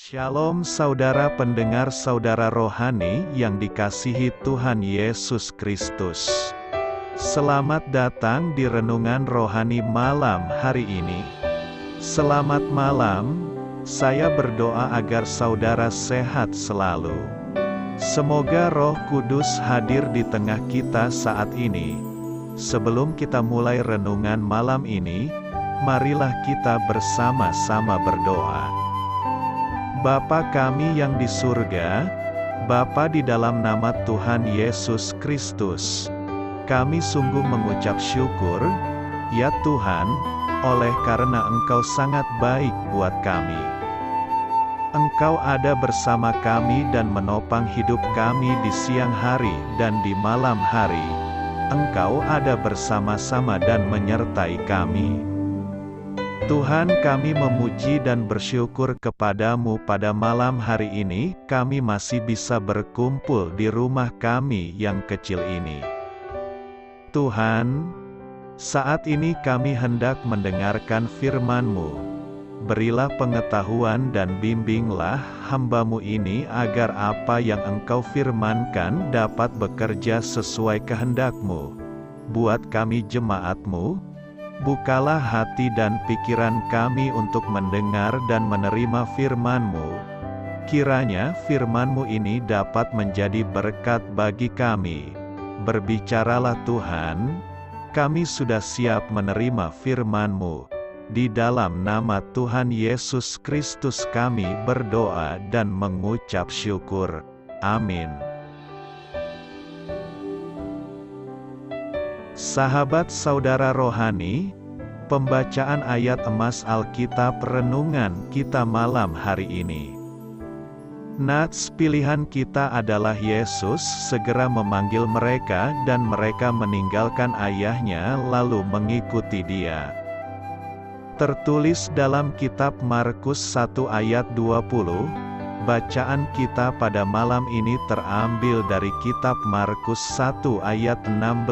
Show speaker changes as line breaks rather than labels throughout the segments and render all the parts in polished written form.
Shalom saudara pendengar saudara rohani yang dikasihi Tuhan Yesus Kristus. Selamat datang di renungan rohani malam hari ini. Selamat malam, saya berdoa agar saudara sehat selalu. Semoga Roh Kudus hadir di tengah kita saat ini. Sebelum kita mulai renungan malam ini, marilah kita bersama-sama berdoa. Bapa kami yang di surga, Bapa di dalam nama Tuhan Yesus Kristus, kami sungguh mengucap syukur, ya Tuhan, oleh karena Engkau sangat baik buat kami. Engkau ada bersama kami dan menopang hidup kami di siang hari dan di malam hari. Engkau ada bersama-sama dan menyertai kami. Tuhan, kami memuji dan bersyukur kepadamu pada malam hari ini, kami masih bisa berkumpul di rumah kami yang kecil ini. Tuhan, saat ini kami hendak mendengarkan firman-Mu. Berilah pengetahuan dan bimbinglah hamba-Mu ini agar apa yang Engkau firmankan dapat bekerja sesuai kehendak-Mu. Buat kami jemaat-Mu, bukalah hati dan pikiran kami untuk mendengar dan menerima firman-Mu. Kiranya firman-Mu ini dapat menjadi berkat bagi kami. Berbicaralah Tuhan, kami sudah siap menerima firman-Mu. Di dalam nama Tuhan Yesus Kristus kami berdoa dan mengucap syukur. Amin. Sahabat saudara rohani, pembacaan ayat emas Alkitab renungan kita malam hari ini. Nats pilihan kita adalah Yesus segera memanggil mereka dan mereka meninggalkan ayahnya lalu mengikuti Dia. Tertulis dalam kitab Markus 1 ayat 20, bacaan kita pada malam ini terambil dari kitab Markus 1 ayat 16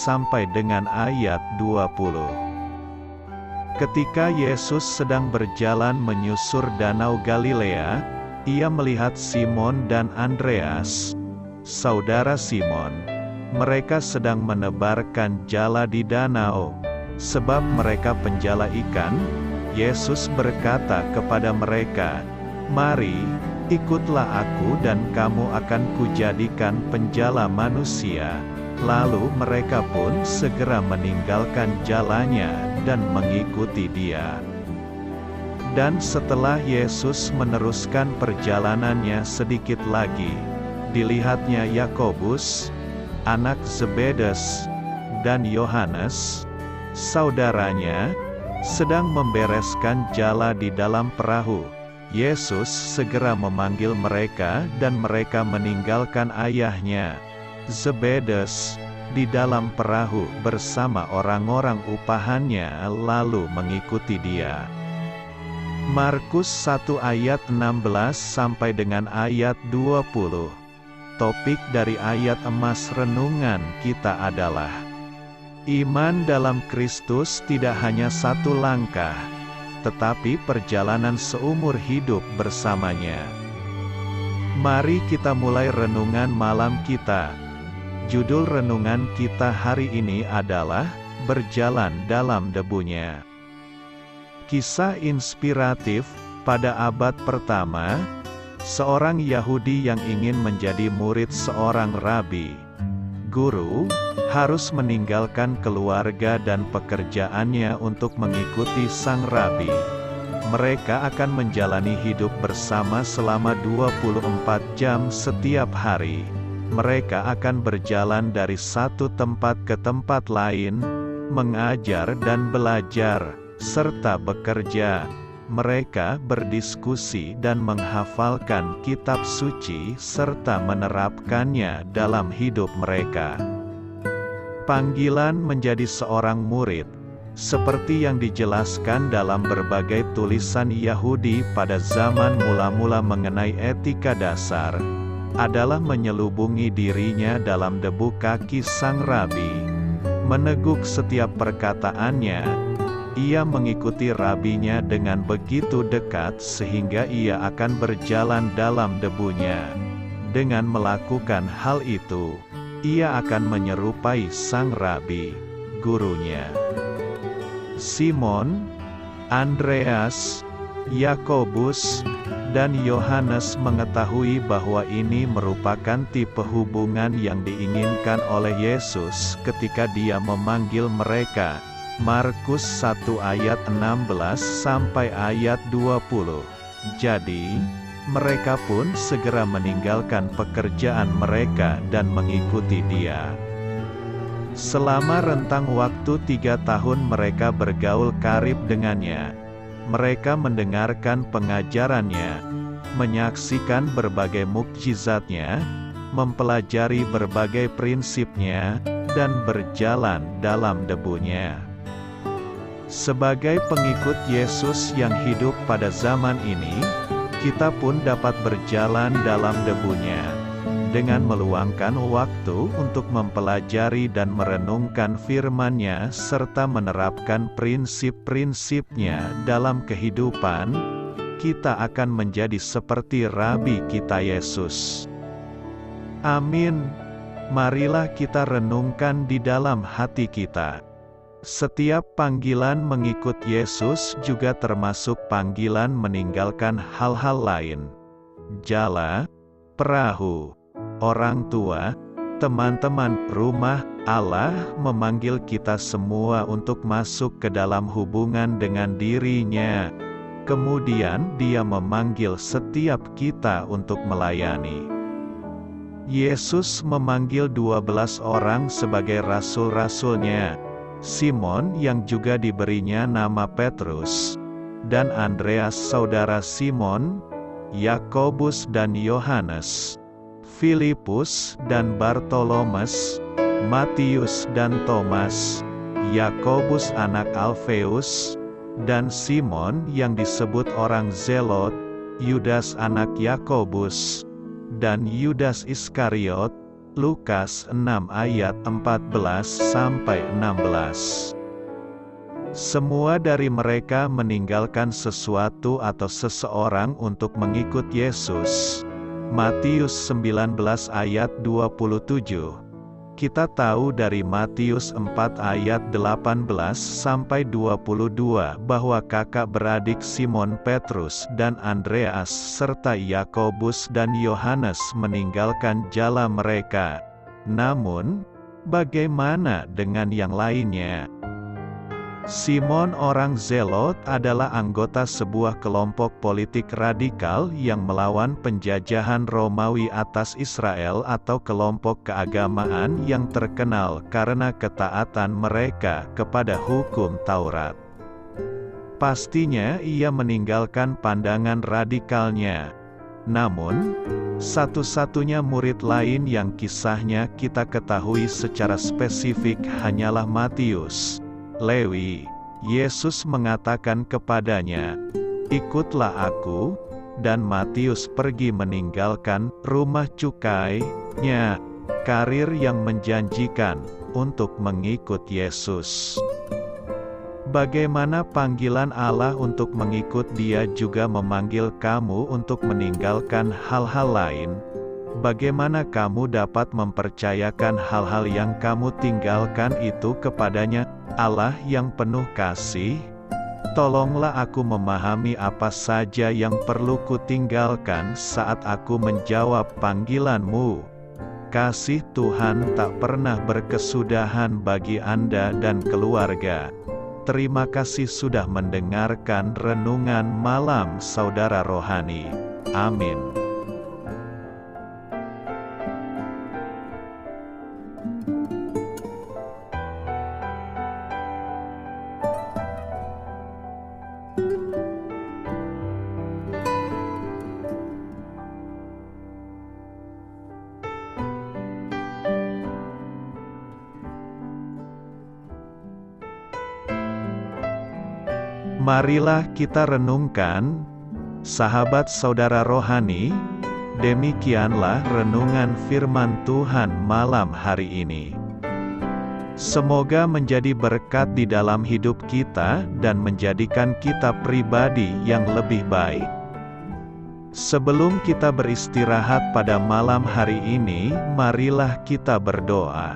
sampai dengan ayat 20. Ketika Yesus sedang berjalan menyusur Danau Galilea, Ia melihat Simon dan Andreas, saudara Simon. Mereka sedang menebarkan jala di danau, sebab mereka penjala ikan. Yesus berkata kepada mereka, "Mari, ikutlah aku dan kamu akan kujadikan penjala manusia." Lalu mereka pun segera meninggalkan jalannya dan mengikuti Dia. Dan setelah Yesus meneruskan perjalanannya sedikit lagi, dilihatnya Yakobus, anak Zebedes, dan Yohanes, saudaranya, sedang membereskan jala di dalam perahu. Yesus segera memanggil mereka dan mereka meninggalkan ayahnya, Zebedes, di dalam perahu bersama orang-orang upahannya lalu mengikuti Dia. Markus 1 ayat 16 sampai dengan ayat 20. Topik dari ayat emas renungan kita adalah iman dalam Kristus tidak hanya satu langkah, tetapi perjalanan seumur hidup bersamanya. Mari kita mulai renungan malam kita. Judul renungan kita hari ini adalah Berjalan dalam Debunya. Kisah inspiratif, pada abad pertama, seorang Yahudi yang ingin menjadi murid seorang rabi, guru, harus meninggalkan keluarga dan pekerjaannya untuk mengikuti sang rabi. Mereka akan menjalani hidup bersama selama 24 jam setiap hari. Mereka akan berjalan dari satu tempat ke tempat lain, mengajar dan belajar, serta bekerja. Mereka berdiskusi dan menghafalkan kitab suci serta menerapkannya dalam hidup mereka. Panggilan menjadi seorang murid, seperti yang dijelaskan dalam berbagai tulisan Yahudi pada zaman mula-mula mengenai etika dasar, adalah menyelubungi dirinya dalam debu kaki sang rabi, meneguk setiap perkataannya, Ia mengikuti rabinya dengan begitu dekat sehingga ia akan berjalan dalam debunya. Dengan melakukan hal itu, ia akan menyerupai sang rabi, gurunya. Simon, Andreas, Yakobus, dan Yohanes mengetahui bahwa ini merupakan tipe hubungan yang diinginkan oleh Yesus ketika Dia memanggil mereka. Markus 1 ayat 16 sampai ayat 20. Jadi, mereka pun segera meninggalkan pekerjaan mereka dan mengikuti Dia. Selama rentang waktu 3 tahun mereka bergaul karib dengannya. Mereka mendengarkan pengajarannya, menyaksikan berbagai mukjizatnya, mempelajari berbagai prinsipnya, dan berjalan dalam debunya. Sebagai pengikut Yesus yang hidup pada zaman ini, kita pun dapat berjalan dalam debunya, dengan meluangkan waktu untuk mempelajari dan merenungkan firman-Nya serta menerapkan prinsip-prinsipnya dalam kehidupan, kita akan menjadi seperti Rabi kita Yesus. Amin. Marilah kita renungkan di dalam hati kita. Setiap panggilan mengikut Yesus juga termasuk panggilan meninggalkan hal-hal lain. Jala, perahu, orang tua, teman-teman, rumah. Allah memanggil kita semua untuk masuk ke dalam hubungan dengan Diri-Nya. Kemudian Dia memanggil setiap kita untuk melayani. Yesus memanggil 12 orang sebagai rasul-rasul-Nya. Simon yang juga diberinya nama Petrus, dan Andreas saudara Simon, Yakobus dan Yohanes, Filipus dan Bartolomeus, Matius dan Thomas, Yakobus anak Alfeus, dan Simon yang disebut orang Zelot, Yudas anak Yakobus, dan Yudas Iskariot. Lukas 6 ayat 14-16. Semua dari mereka meninggalkan sesuatu atau seseorang untuk mengikut Yesus. Matius 19 ayat 27. Kita tahu dari Matius 4 ayat 18-22 bahwa kakak beradik Simon Petrus dan Andreas serta Yakobus dan Yohanes meninggalkan jala mereka. Namun, bagaimana dengan yang lainnya? Simon orang Zelot adalah anggota sebuah kelompok politik radikal yang melawan penjajahan Romawi atas Israel atau kelompok keagamaan yang terkenal karena ketaatan mereka kepada hukum Taurat. Pastinya ia meninggalkan pandangan radikalnya. Namun, satu-satunya murid lain yang kisahnya kita ketahui secara spesifik hanyalah Matius. Lewi. Yesus mengatakan kepadanya, "Ikutlah aku," dan Matius pergi meninggalkan rumah cukainya, karir yang menjanjikan, untuk mengikut Yesus. Bagaimana panggilan Allah untuk mengikut Dia juga memanggil kamu untuk meninggalkan hal-hal lain? Bagaimana kamu dapat mempercayakan hal-hal yang kamu tinggalkan itu kepadanya? Allah yang penuh kasih, tolonglah aku memahami apa saja yang perlu kutinggalkan saat aku menjawab panggilan-Mu. Kasih Tuhan tak pernah berkesudahan bagi Anda dan keluarga. Terima kasih sudah mendengarkan renungan malam saudara rohani. Amin. Marilah kita renungkan, sahabat saudara rohani, demikianlah renungan firman Tuhan malam hari ini. Semoga menjadi berkat di dalam hidup kita dan menjadikan kita pribadi yang lebih baik. Sebelum kita beristirahat pada malam hari ini, marilah kita berdoa.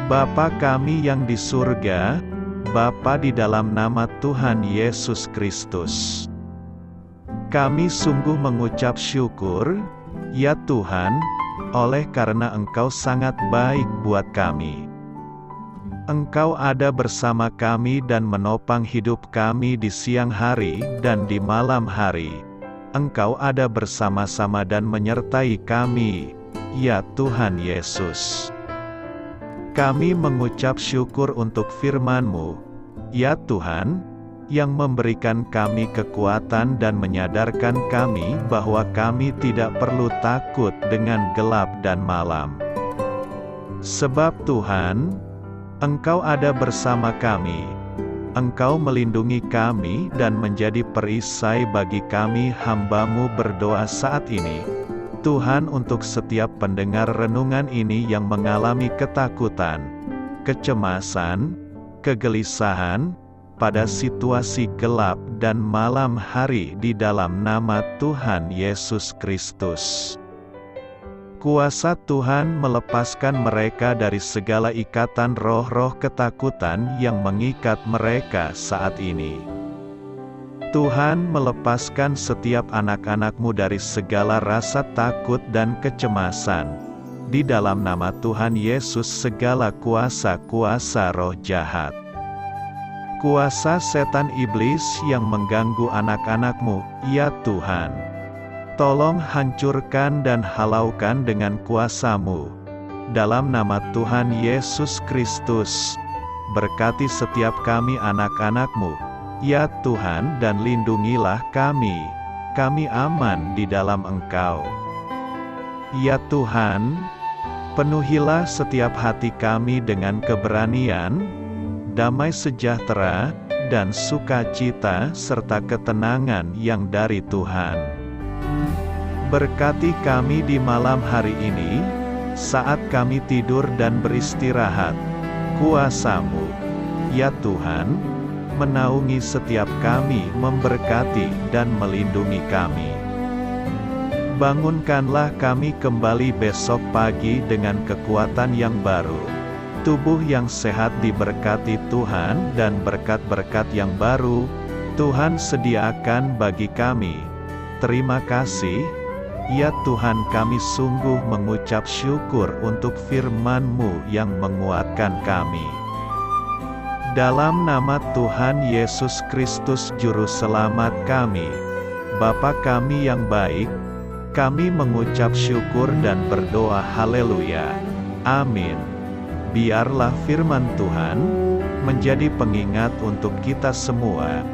Bapa kami yang di surga, Bapa di dalam nama Tuhan Yesus Kristus, kami sungguh mengucap syukur, ya Tuhan, oleh karena Engkau sangat baik buat kami. Engkau ada bersama kami dan menopang hidup kami di siang hari dan di malam hari. Engkau ada bersama-sama dan menyertai kami, ya Tuhan Yesus. Kami mengucap syukur untuk firman-Mu, ya Tuhan, yang memberikan kami kekuatan dan menyadarkan kami bahwa kami tidak perlu takut dengan gelap dan malam. Sebab Tuhan, Engkau ada bersama kami. Engkau melindungi kami dan menjadi perisai bagi kami hamba-Mu berdoa saat ini. Tuhan, untuk setiap pendengar renungan ini yang mengalami ketakutan, kecemasan, kegelisahan, pada situasi gelap dan malam hari di dalam nama Tuhan Yesus Kristus. Kuasa Tuhan melepaskan mereka dari segala ikatan roh-roh ketakutan yang mengikat mereka saat ini. Tuhan melepaskan setiap anak-anak-Mu dari segala rasa takut dan kecemasan. Di dalam nama Tuhan Yesus segala kuasa-kuasa roh jahat, kuasa setan iblis yang mengganggu anak-anak-Mu, ya Tuhan, tolong hancurkan dan halaukan dengan kuasa-Mu. Dalam nama Tuhan Yesus Kristus, berkati setiap kami anak-anak-Mu, ya Tuhan, dan lindungilah kami. Kami aman di dalam Engkau. Ya Tuhan, penuhilah setiap hati kami dengan keberanian, damai sejahtera, dan sukacita serta ketenangan yang dari Tuhan. Berkati kami di malam hari ini, saat kami tidur dan beristirahat. Kuasa-Mu, ya Tuhan, menaungi setiap kami, memberkati dan melindungi kami. Bangunkanlah kami kembali besok pagi dengan kekuatan yang baru, tubuh yang sehat diberkati Tuhan, dan berkat-berkat yang baru Tuhan sediakan bagi kami. Terima kasih, ya Tuhan, kami sungguh mengucap syukur untuk firman-Mu yang menguatkan kami. Dalam nama Tuhan Yesus Kristus Juru Selamat kami, Bapa kami yang baik, kami mengucap syukur dan berdoa haleluya. Amin. Biarlah firman Tuhan menjadi pengingat untuk kita semua,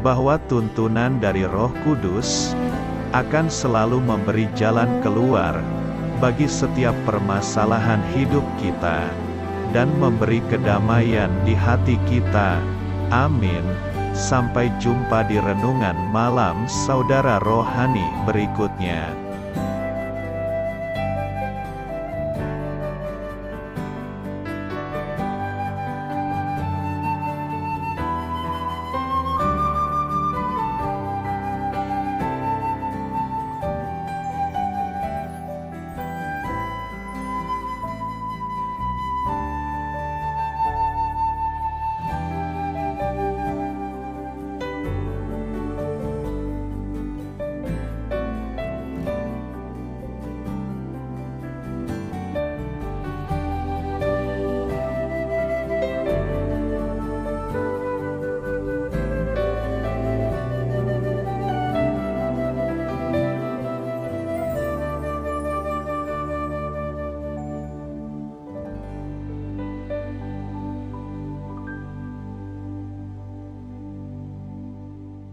bahwa tuntunan dari Roh Kudus akan selalu memberi jalan keluar bagi setiap permasalahan hidup kita, dan memberi kedamaian di hati kita. Amin. Sampai jumpa di renungan malam saudara rohani berikutnya.